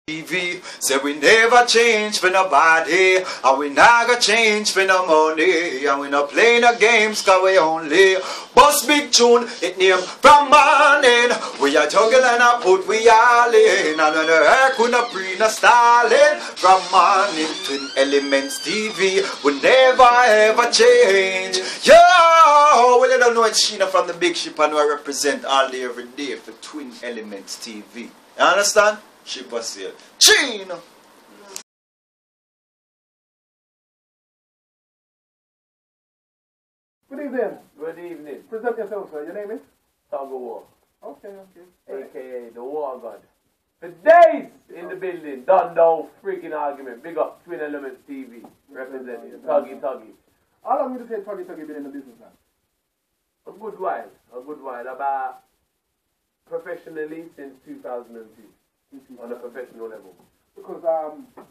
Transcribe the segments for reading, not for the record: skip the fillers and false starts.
TV, say we never change for nobody, and we not gonna change for no money, and we not play no games cause we only bust big tune, it name from morning. We are juggling and put we all in, and when the earth could not pre no stalling. From morning Twin Elements TV, we never ever change. Yo, well you don't know it's Sheena from the big ship, and I represent all day every day for Twin Elements TV. You understand? Ship was sail. Chino! Good evening. Good evening. Present yourself, sir. Your name is? Tugga. Okay. AKA the War God. For days in the building, done no freaking argument. Big up Twin Elements TV. Representing Tuggy. How long would you say Tuggy been in the business now? A good while. About professionally since 2002. On a professional level. Because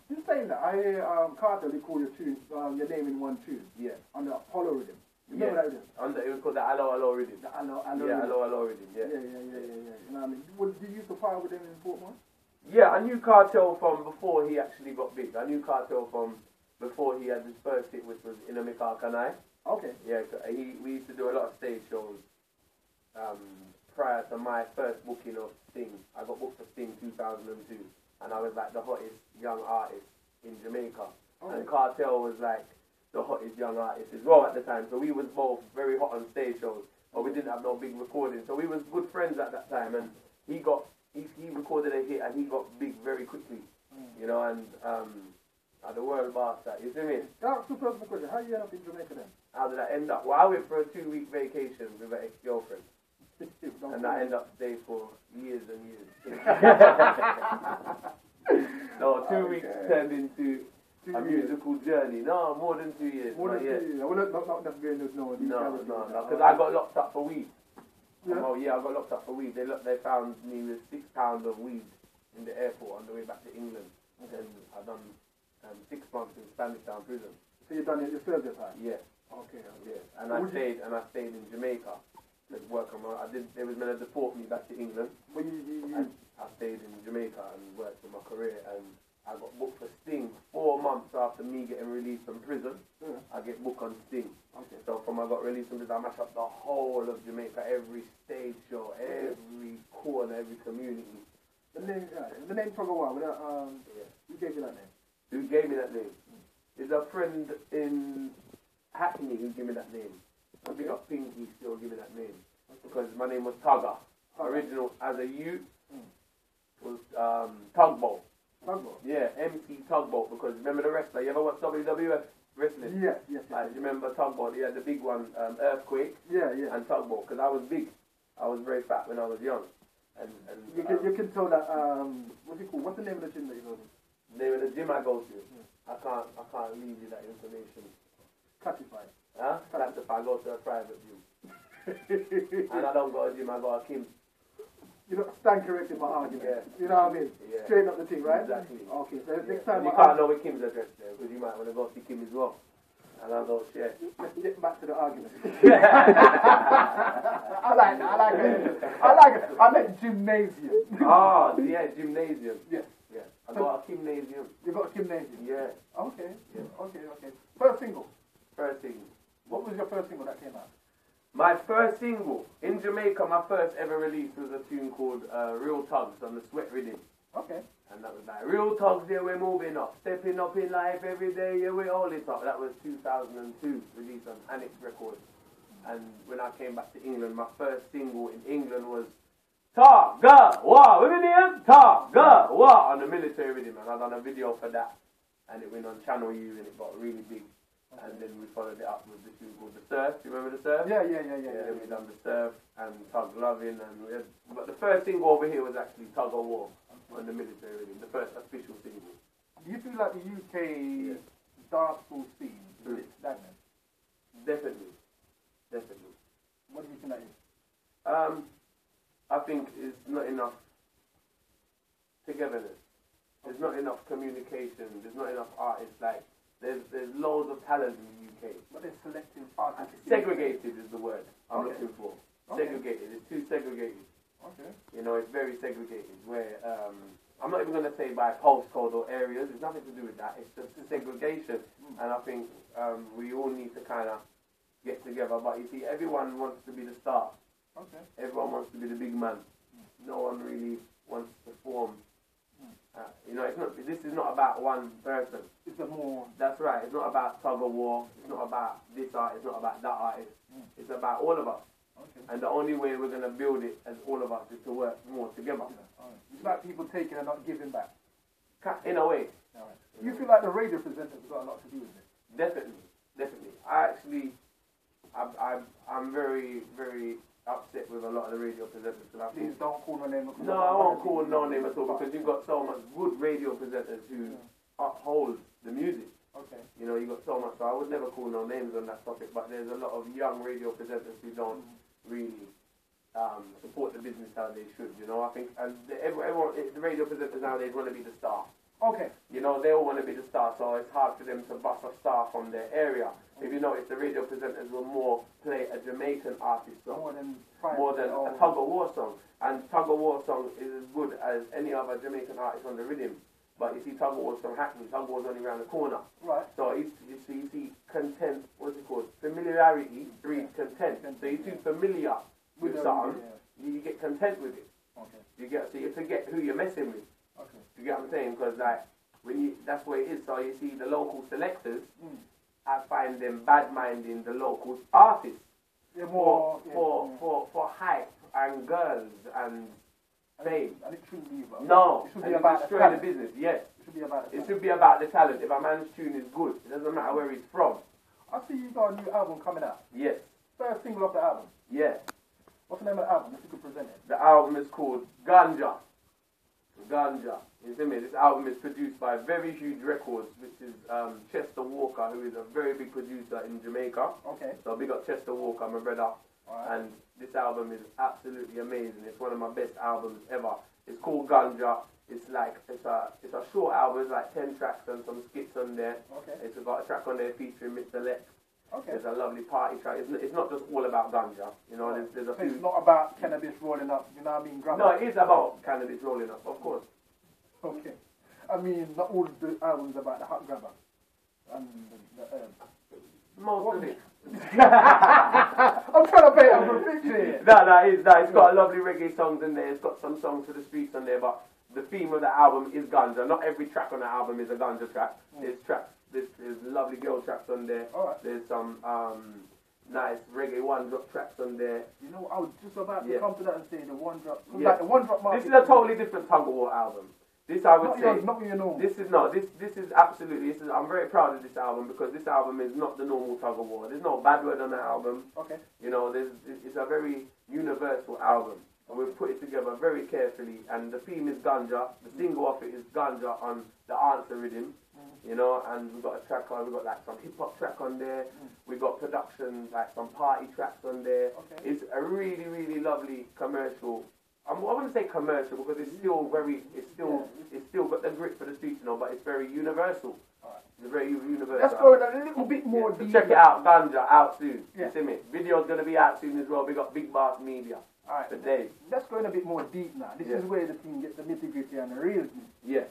you saying that I Carter they call your tune your name in one tune. Yeah. On the Apollo rhythm. You know that rhythm? It was called the Allo rhythm. The Allo rhythm. Yeah. Yeah. You know what I mean? Did you used to fire with him in Portmore? Yeah, I knew Cartel from before he actually got big. I knew Cartel from before he had his first hit, which was In a Mikarkanai. Okay. Yeah, we used to do a lot of stage shows. Prior to my first booking of Sting, I got booked for Sting 2002, and I was like the hottest young artist in Jamaica. Okay. And Cartel was like the hottest young artist as well at the time, so we was both very hot on stage shows, but we didn't have no big recording, so we was good friends at that time, and he recorded a hit and he got big very quickly, you know, and the world boss that, you see me? That's the first question. How did you end up in Jamaica then? How did I end up? Well, I went for a 2-week vacation with an ex-girlfriend. And I end up staying for years and years. No, 2 weeks turned into a musical journey. No, more than 2 years. More than 2 years. Well, not just going to know. No, because I got locked up for weed. Yeah? Oh yeah, I got locked up for weed. They found me with 6 pounds of weed in the airport on the way back to England. And I've done 6 months in Spanish Town prison. So you've done it yourself this time? Yeah. Okay. Yeah. And I stayed in Jamaica. Work on they was meant to deport me back to England. And I stayed in Jamaica and worked on my career, and I got booked for Sting 4 months after me getting released from prison. Yeah. I get booked on Sting. Okay. So from I got released from prison, I mashed up the whole of Jamaica, every stage show, every corner, every community. The name Tugga, who gave you that name? Who gave me that name? There's a friend in Hackney who gave me that name. I big up Pinky still give me that name. Because my name was Tugga. Original as a youth was Tugboat. Tugboat? Yeah, MC Tugboat, because remember the wrestler, you ever watch WWF wrestling? Yes. You remember Tugboat, he had the big one, Earthquake. Yeah. And Tugboat, because I was big. I was very fat when I was young. And you can tell that, what's it called? What's the name of the gym that you go to? The name of the gym I go to? I can't leave you that information. Classified. Huh? That's if I go to a private gym. And I don't go to a gym, I go to Kim. You don't stand corrected my argument. Yeah. You know what I mean? Yeah. Straighten up the thing, right? Exactly. Okay, so next time you can't know where Kim's address there, because you might want to go see Kim as well. And I'll go share. Let's get back to the argument. I like it. I meant gymnasium. Oh, yeah, gymnasium. Yes. Yeah. I got a gymnasium. You got a gymnasium? Yeah. Okay. Yeah. Okay. First single. What was your first single that came out? My first single in Jamaica, my first ever release was a tune called Real Tugs on the Sweat Rhythm. Okay. And that was like, Real Tugs, yeah, we're moving up. Stepping up in life every day, yeah, we're all it up. That was 2002, released on Annex Records. And when I came back to England, my first single in England was Tugga, Wa, with me name? Tugga, Wa, on the military rhythm. And I done a video for that. And it went on Channel U and it got really big. And then we followed it up with this tune called The Surf. Do you remember The Surf? Yeah. Then we done The Surf and Tug Loving. But the first single over here was actually Tugga War on the military rhythm, the first official single. Do you feel like the UK dancehall scene is stagnant? Definitely. What do you think that is? I think it's not enough togetherness. There's not enough communication. There's not enough artists. Like, there's loads of talent in the UK. But they're selecting artists. Segregated is the word I'm looking for. Okay. Segregated. It's too segregated. Okay. You know, it's very segregated. Where I'm not even going to say by postcode or areas. It's nothing to do with that. It's just segregation. And I think we all need to kind of get together. But you see, everyone wants to be the star. Okay. Everyone wants to be the big man. No one really wants to form. You know, it's not. This is not about one person. It's a more. That's right. It's not about tug of war. It's not about this artist. It's not about that artist. It's about all of us. Okay. And the only way we're going to build it as all of us is to work more together. It's like people taking and not giving back. In a way. All right. You feel like the radio presenters have got a lot to do with it? Definitely. I'm very, very upset with a lot of the radio presenters. Please don't call no name. No, I won't call no name at all because you've got so much good radio presenters who uphold the music. Okay. You know, you've got so much. So I would never call no names on that topic, but there's a lot of young radio presenters who don't really support the business how they should. You know, I think, and everyone, the radio presenters nowadays want to be the star. Okay. You know, they all want to be the star, so it's hard for them to bust a star from their area. If you notice, the radio presenters will more play a Jamaican artist song more than a tug of war song. And tug of war song is as good as any other Jamaican artist on the rhythm. But you see, tug of war's from Hackney. Tug of war's only around the corner. Right. So you see content. What's it called? Familiarity breeds content. So you're too familiar with something, you get content with it. Okay. So you forget who you're messing with. Okay. You get what I'm saying? Because like that's what it is. So you see, the local selectors, I find them bad-minding the local artists for hype and girls and fame. And it shouldn't be about. No, it should be about destroy the business. Yes, it should be about. It should be about the talent. If a man's tune is good, it doesn't matter where he's from. I see you got a new album coming out. Yes. First single off the album. Yeah. What's the name of the album? If you could present it. The album is called Ganja. Ganja. You see me? This album is produced by Very Huge Records, which is Chester Walker, who is a very big producer in Jamaica. Okay. So big up Chester Walker, my brother. Right. And this album is absolutely amazing. It's one of my best albums ever. It's called Ganja. It's a short album. It's like 10 tracks and some skits on there. Okay. It's got a track on there featuring Mr. Lex. Okay. There's a lovely party track. It's not just all about ganja. You know, there's a few. It's not about cannabis rolling up. You know what I mean? No, it is about cannabis rolling up, of course. Okay. I mean, not all the albums about the hot grabber and the herb. Most of it. I'm trying to paint up a picture here. It's got a lovely reggae songs in there. It's got some songs for the streets on there, but the theme of the album is ganja. Not every track on the album is a ganja track. There's tracks. There's lovely girl tracks on there. Alright. There's some nice reggae one-drop tracks on there. You know, I was just about to come to that and say the one-drop. Yeah. Like the one-drop market. This is a totally different Tug of War album. This I would say. Not your normal. This is not. This is absolutely. I'm very proud of this album because this album is not the normal Tug of War. There's no bad word on the album. Okay. You know, it's a very universal album. And we've put it together very carefully. And the theme is ganja. The single of it is ganja on the answer rhythm. You know, and we've got a track on. We've got like some hip hop track on there. We've got production, like some party tracks on there. Okay. It's a really, really lovely commercial. I wouldn't say commercial because it's still got the grit for the streets, you know, but it's very universal. Right. It's very universal. Let's go a little bit more deep. Check it out, Ganja, out soon. Yeah. You see me? Video's going to be out soon as well. We got Big Boss Media Alright. today. Let's go in a bit more deep now. This is where the thing gets the nitty-gritty and the real thing. Yeah.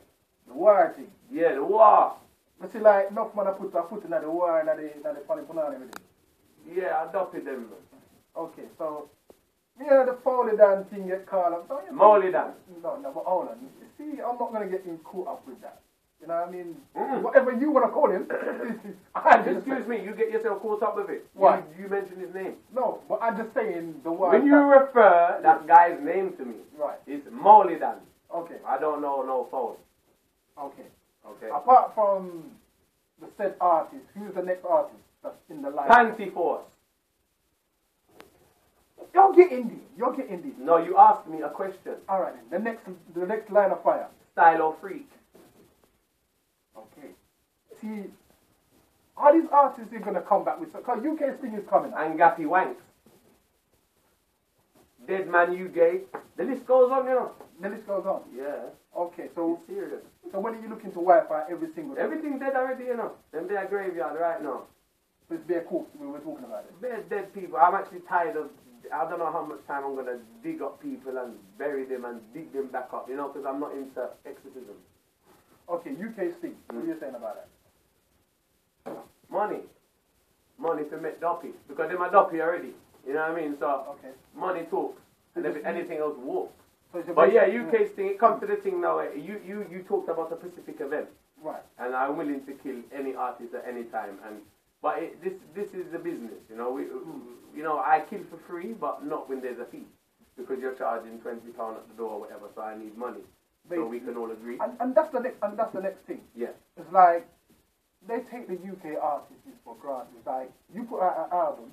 The war thing. Yeah, the war. But see, like, enough man I put a foot in the war and the funny punani and everything. Yeah, I adopted them. Okay, so, the Foley Dan thing get called up. So, Molly Dan. No, but hold on. See, I'm not going to get caught up with that. You know what I mean? Whatever you want to call him. Excuse me, you get yourself caught up with it. Why? You mentioned his name. No, but I'm just saying the war. When you refer that guy's name to me, right, it's Molly Dan. Okay. I don't know no phone. Okay. Okay. Apart from the said artist, who's the next artist that's in the line? Panty Force. You're getting deep. No, you asked me a question. Alright then. The next line of fire. Style or Freak. Okay. See, are these artists are gonna come back with? Because UK Sting is coming. And Gappy Wanks. Dead Man You Gay. The list goes on, you know. The list goes on. Yeah. Okay, so It's serious. So when are you looking to Wi-Fi every single day? Everything dead already, you know. Them they are graveyard right now. So it's bare corpse we were talking about it. Dead people. I'm actually tired of I don't know how much time I'm gonna dig up people and bury them and dig them back up, you know, because I'm not into exorcism. Okay, UK Sting. What are you saying about that? Money to make doppy, because they're my doppy already. You know what I mean? So Okay. money talks, and if anything else walks. So it's a But yeah, very- UK Sting. It comes to the thing now. You talked about a specific event. Right. And I'm willing to kill any artist at any time. But this is the business, you know. I kill for free, but not when there's a fee, because you're charging £20 at the door or whatever. So I need money, so we can all agree. And that's the next thing. Yeah. It's like they take the UK artists for granted. It's like you put out an album,